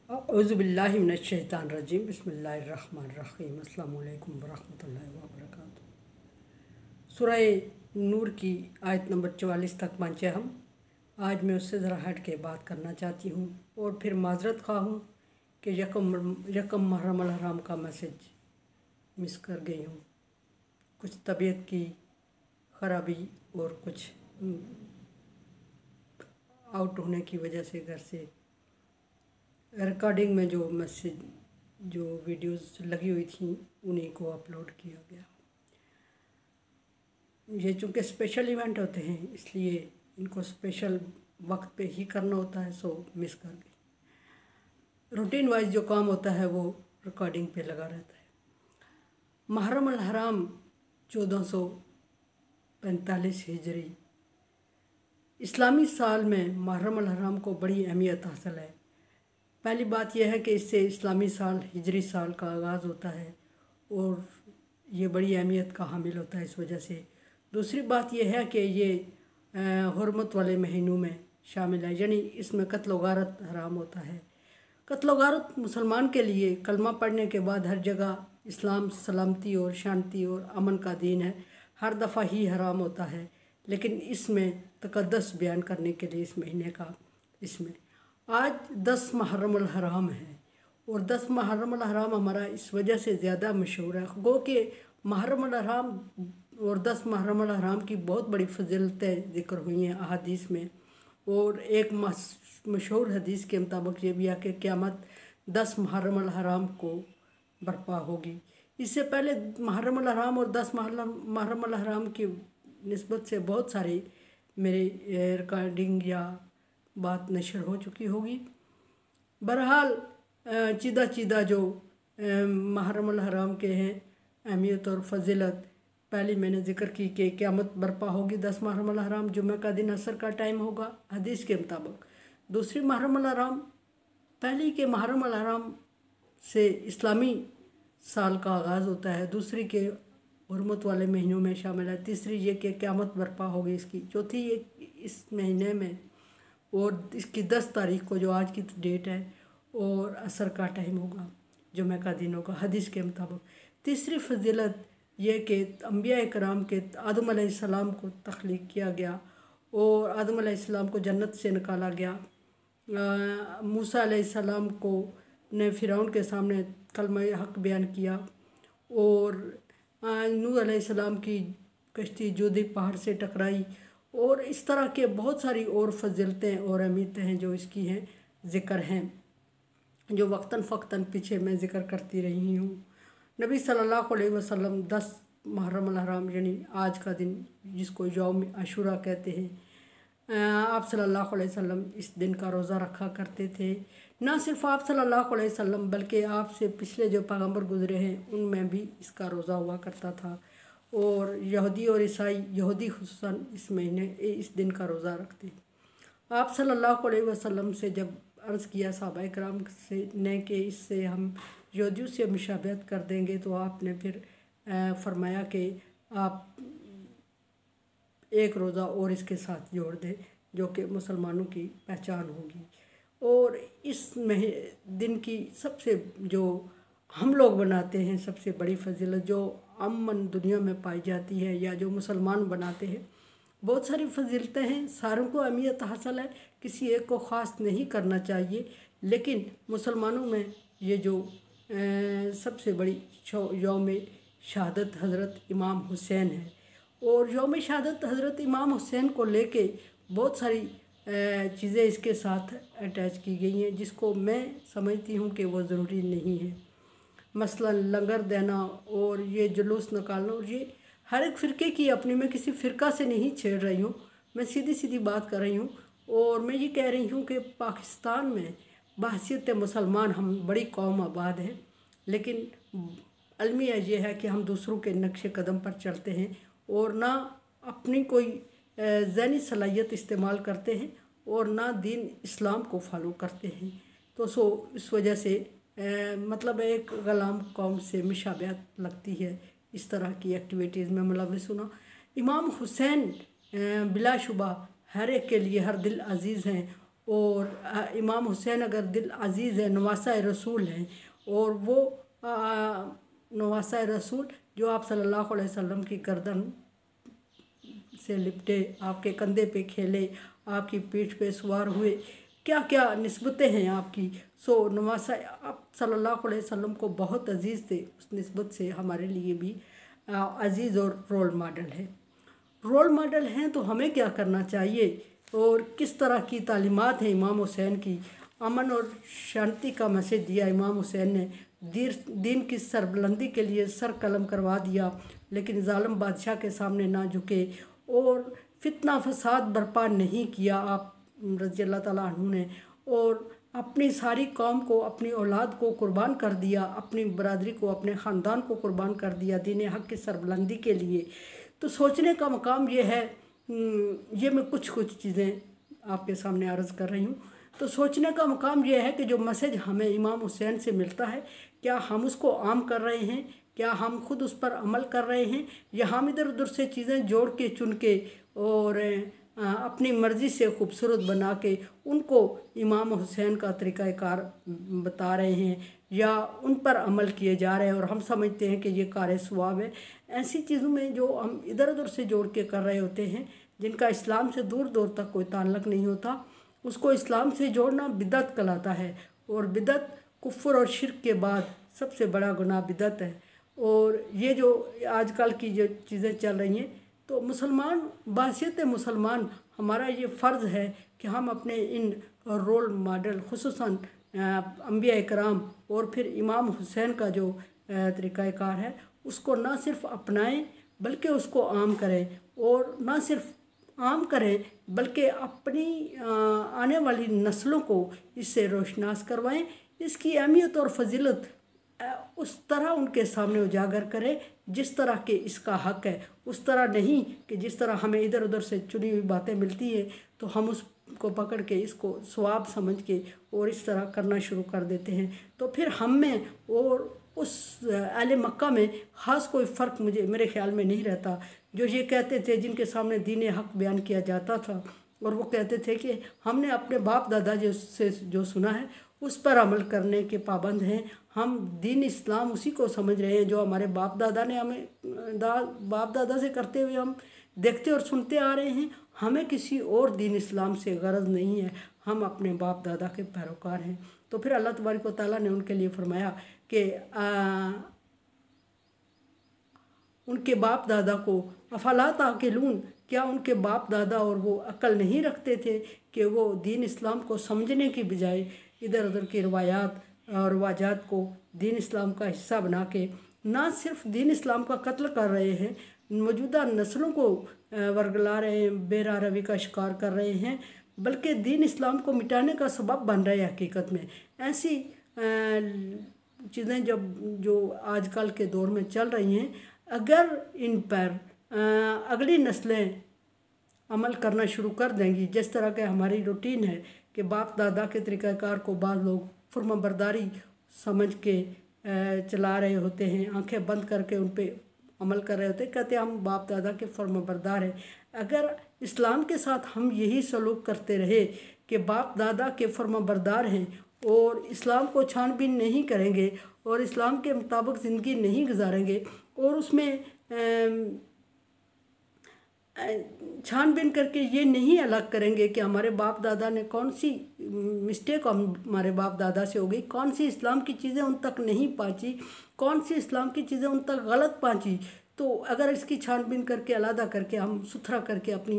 औज़ुबिल्लाहि मिनश्शैतानिर्रजीम बिस्मिल्लाहिर्रहमानिर्रहीम अस्सलामु अलैकुम वरहमतुल्लाहि वबरकातुहू। सूरह नूर की आयत नंबर 44 तक पहुँचे हम। आज मैं उससे ज़रा हट के बात करना चाहती हूँ और फिर माजरत ख़्वाह हूँ कि यकम मुहर्रम अल हराम का मैसेज मिस कर गई हूँ। कुछ तबीयत की ख़राबी और कुछ आउट होने की वजह से घर से रिकॉर्डिंग में जो मैसेज जो वीडियोस लगी हुई थी उन्हीं को अपलोड किया गया। ये चूँकि स्पेशल इवेंट होते हैं इसलिए इनको स्पेशल वक्त पे ही करना होता है, सो मिस कर गई। रूटीन वाइज जो काम होता है वो रिकॉर्डिंग पे लगा रहता है। मुहर्रम अल हराम 1445 हिजरी इस्लामी साल में मुहर्रम अल हराम को बड़ी अहमियत हासिल है। पहली बात यह है कि इससे इस्लामी साल हिजरी साल का आगाज़ होता है और ये बड़ी अहमियत का हामिल होता है इस वजह से। दूसरी बात यह है कि ये हुर्मत वाले महीनों में शामिल है, यानी इसमें कत्ल व गारत हराम होता है। कत्ल व गारत मुसलमान के लिए कलमा पढ़ने के बाद हर जगह इस्लाम सलामती और शांति और अमन का दीन है, हर दफ़ा ही हराम होता है। लेकिन इसमें तक़द्दुस बयान करने के लिए इस महीने का इसमें आज 10 मुहर्रम अल हराम है और 10 मुहर्रम अल हराम हमारा इस वजह से ज़्यादा मशहूर है। गो कि मुहर्रम अल हराम और 10 मुहर्रम अल हराम की बहुत बड़ी फजीलतें ज़िक्र हुई हैं अहादीस में। और एक मशहूर हदीस के मुताबिक ये भी है कि क़यामत 10 मुहर्रम अल हराम को बर्पा होगी। इससे पहले मुहर्रम अल हराम और 10 मुहर्रम अल हराम की निस्बत से बहुत सारी मेरी रिकॉर्डिंग या बात नशर हो चुकी होगी। बहरहाल चीदा जो मुहर्रम अल हराम के हैं अहमियत और फजीलत, पहली मैंने ज़िक्र की कि क़यामत बर्पा होगी 10 मुहर्रम अल हराम, जुम्मे का दिन असर का टाइम होगा हदीस के मुताबिक। दूसरी मुहर्रम अल हराम, पहली के मुहर्रम अल हराम से इस्लामी साल का आगाज़ होता है, दूसरी के हुर्मत वाले महीनों में शामिल है, तीसरी ये कि क़यामत बर्पा होगी इसकी, चौथी ये इस महीने में और इसकी 10 तारीख को जो आज की डेट है और असर का टाइम होगा, जुम्मे का दिन होगा हदीस के मुताबिक। तीसरी फजीलत यह कि अंबिया इकराम के आदम अलैहिस्सलाम को तख्लीक किया गया और आदम अलैहिस्सलाम को जन्नत से निकाला गया। मूसा अलैहिस्सलाम को ने फ़िरौन के सामने कलमा हक बयान किया और नूह अलैहिस्सलाम की कश्ती जोदी पहाड़ से टकराई और इस तरह के बहुत सारी और फजीलतें और अहमियतें हैं जो इसकी हैं ज़िक्र हैं, जो वक्तन फ़क्तन पीछे मैं ज़िक्र करती रही हूँ। नबी सल्लल्लाहु अलैहि वसल्लम 10 मुहर्रम अल हराम यानी आज का दिन जिसको यौम आशूरा कहते हैं, आप सल्लल्लाहु अलैहि वसल्लम इस दिन का रोज़ा रखा करते थे। ना सिर्फ आप सल्लल्लाहु अलैहि वसल्लम बल्कि आपसे पिछले जो पैगंबर गुज़रे हैं उनमें भी इसका रोज़ा हुआ करता था और यहूदी और ईसाई, यहूदी खुसूसन इस महीने इस दिन का रोज़ा रखते हैं। आप सल्लल्लाहु अलैहि वसल्लम से जब अर्ज़ किया सहाबा किराम से ने कि इससे हम यहूदियों से मुशाबहत कर देंगे, तो आपने फिर फरमाया कि आप एक रोज़ा और इसके साथ जोड़ दें जो कि मुसलमानों की पहचान होगी। और इस दिन की सबसे जो हम लोग बनाते हैं सबसे बड़ी फजीलत जो अमन दुनिया में पाई जाती है या जो मुसलमान बनाते हैं, बहुत सारी फजीलतें हैं, सारों को अहमियत हासिल है, किसी एक को ख़ास नहीं करना चाहिए। लेकिन मुसलमानों में ये जो सबसे बड़ी यौम शहादत हज़रत इमाम हुसैन है और यौम शहादत हज़रत इमाम हुसैन को लेके बहुत सारी चीज़ें इसके साथ अटैच की गई हैं जिसको मैं समझती हूँ कि वो ज़रूरी नहीं है। मसलन लंगर देना और ये जुलूस निकालना, और ये हर एक फ़िरके की अपनी, मैं किसी फ़िरका से नहीं छेड़ रही हूँ, मैं सीधी सीधी बात कर रही हूँ। और मैं ये कह रही हूँ कि पाकिस्तान में बहसीत मुसलमान हम बड़ी कौम आबाद है, लेकिन अलमिया ये है कि हम दूसरों के नक्श कदम पर चलते हैं और ना अपनी कोई ज़हनी सलाहियत इस्तेमाल करते हैं और ना दीन इस्लाम को फॉलो करते हैं। तो इस वजह से मतलब एक ग़ुलाम कौम से मुशाबहत लगती है इस तरह की एक्टिविटीज़ में मुलव्वस होना। इमाम हुसैन बिलाशुबा हर एक के लिए हर दिल अजीज़ हैं और इमाम हुसैन अगर दिल अजीज़ है, नवासा रसूल हैं, और वो नवासा रसूल जो आप सल्लल्लाहु अलैहि वसल्लम की गर्दन से लिपटे, आपके कंधे पे खेले, आपकी पीठ पे सवार हुए, क्या क्या निस्बतें हैं आपकी। सो नवासा आप सल्लल्लाहु अलैहि वसल्लम को बहुत अजीज़ थे, उस निस्बत से हमारे लिए भी अजीज़ और रोल मॉडल है। रोल मॉडल हैं तो हमें क्या करना चाहिए और किस तरह की तालीमात हैं इमाम हुसैन की। अमन और शांति का मैसेज दिया इमाम हुसैन ने, दीन की सरबुलंदी के लिए सर कलम करवा दिया, लेकिन जालिम बादशाह के सामने ना झुके और फितना फसाद बर्पा नहीं किया आप रज़ी अल्लाह ताला अन्हु ने, और अपनी सारी कौम को, अपनी औलाद को कुर्बान कर दिया, अपनी बरादरी को, अपने ख़ानदान को कुर्बान कर दिया दीन हक़ की सरबुलंदी के लिए। तो सोचने का मकाम ये है, ये मैं कुछ चीज़ें आपके सामने अर्ज़ कर रही हूँ। तो सोचने का मकाम ये है कि जो मैसेज हमें इमाम हुसैन से मिलता है, क्या हम उसको आम कर रहे हैं, क्या हम खुद उस पर अमल कर रहे हैं, या हम इधर उधर से चीज़ें जोड़ के चुन के और अपनी मर्ज़ी से खूबसूरत बना के उनको इमाम हुसैन का तरीक़ाकार बता रहे हैं या उन पर अमल किए जा रहे हैं और हम समझते हैं कि ये कार सवाब है। ऐसी चीज़ों में जो हम इधर उधर से जोड़ के कर रहे होते हैं, जिनका इस्लाम से दूर दूर तक कोई ताल्लुक़ नहीं होता, उसको इस्लाम से जोड़ना बिदअत कहलाता है। और बिदअत कुफ्र और शिर्क के बाद सबसे बड़ा गुनाह बिदअत है। और ये जो आजकल की जो चीज़ें चल रही हैं, तो मुसलमान बासियत मुसलमान हमारा ये फ़र्ज़ है कि हम अपने इन रोल मॉडल खुसूसन अंबिया इकराम और फिर इमाम हुसैन का जो तरीक़ाकार है उसको ना सिर्फ अपनाएं बल्कि उसको आम करें, और ना सिर्फ आम करें बल्कि अपनी आने वाली नस्लों को इससे रोशनास करवाएं। इसकी अहमियत और फजीलत उस तरह उनके सामने उजागर करें जिस तरह के इसका हक़ है, उस तरह नहीं कि जिस तरह हमें इधर उधर से चुनी हुई बातें मिलती हैं तो हम उसको पकड़ के इसको सवाब समझ के और इस तरह करना शुरू कर देते हैं। तो फिर हम में और उस अहले मक्का में ख़ास कोई फ़र्क मेरे ख़्याल में नहीं रहता, जो ये कहते थे, जिनके सामने दीन हक़ बयान किया जाता था और वो कहते थे कि हमने अपने बाप दादा से जो सुना है उस पर अमल करने के पाबंद हैं, हम दीन इस्लाम उसी को समझ रहे हैं जो हमारे बाप दादा ने हमें बाप दादा से करते हुए हम देखते और सुनते आ रहे हैं। हमें किसी और दीन इस्लाम से गरज नहीं है, हम अपने बाप दादा के पैरोकार हैं। तो फिर अल्लाह तबारक व तआला ने उनके लिए फरमाया कि उनके बाप दादा को अफला ताक़िलून, क्या उनके बाप दादा और वो अक्ल नहीं रखते थे कि वो दीन इस्लाम को समझने की बजाय इधर उधर की रवायात और रवाजात को दीन इस्लाम का हिस्सा बना के ना सिर्फ दीन इस्लाम का कत्ल कर रहे हैं, मौजूदा नस्लों को वर्गला रहे हैं, बेरा रवी का शिकार कर रहे हैं, बल्कि दीन इस्लाम को मिटाने का सबब बन रहे हैं। हकीकत में ऐसी चीज़ें जो आजकल के दौर में चल रही हैं, अगर इन पर अगली नस्लें अमल करना शुरू कर देंगी, जिस तरह के हमारी रूटीन है कि बाप दादा के तरीक़ाकार को बाद लोग फुर्माबरदारी समझ के चला रहे होते हैं, आंखें बंद करके उन पर अमल कर रहे होते हैं, कहते हैं हम बाप दादा के फुर्माबरदार हैं। अगर इस्लाम के साथ हम यही सलूक करते रहे कि बाप दादा के फुर्माबरदार हैं और इस्लाम को छानबीन नहीं करेंगे और इस्लाम के मुताबिक ज़िंदगी नहीं गुजारेंगे और उसमें छानबीन करके ये नहीं अलग करेंगे कि हमारे बाप दादा ने कौन सी मिस्टेक हमारे बाप दादा से हो गई, कौन सी इस्लाम की चीज़ें उन तक नहीं पहुँची, कौन सी इस्लाम की चीज़ें उन तक गलत पहुँची, तो अगर इसकी छानबीन करके अलहदा करके हम सुथरा करके अपनी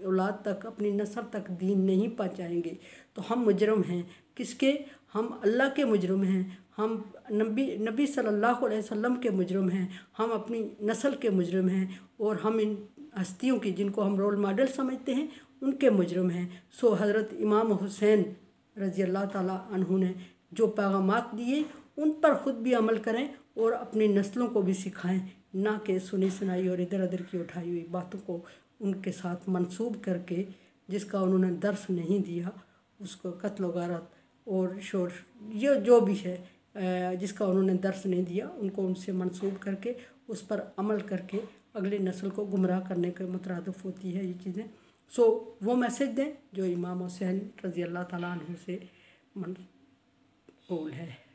औलाद तक, अपनी नस्ल तक दीन नहीं पहुँचाएँगे तो हम मुजरम हैं। किसके? हम अल्लाह के मुजरम हैं, हम नबी सल्लल्लाहु अलैहि वसल्लम के मुजरम हैं, हम अपनी नस्ल के मुजरम हैं और हम इन हस्तियों की जिनको हम रोल मॉडल समझते हैं उनके मुजरम हैं। सो हज़रत इमाम हुसैन रज़ी अल्लाह ताला अन्हु ने जो पैगामात दिए उन पर ख़ुद भी अमल करें और अपनी नस्लों को भी सिखाएं, ना कि सुनी सुनाई और इधर उधर की उठाई हुई बातों को उनके साथ मंसूब करके जिसका उन्होंने दर्स नहीं दिया उसको कत्ल गारत और शोर ये जो भी है जिसका उन्होंने दर्स नहीं दिया उनको उनसे मंसूब करके उस पर अमल करके अगली नस्ल को गुमराह करने के मुतरादिफ होती है ये चीज़ें। सो वो मैसेज दें जो इमाम हुसैन रज़ी अल्लाह ताला अन्हु से मनक़ूल है।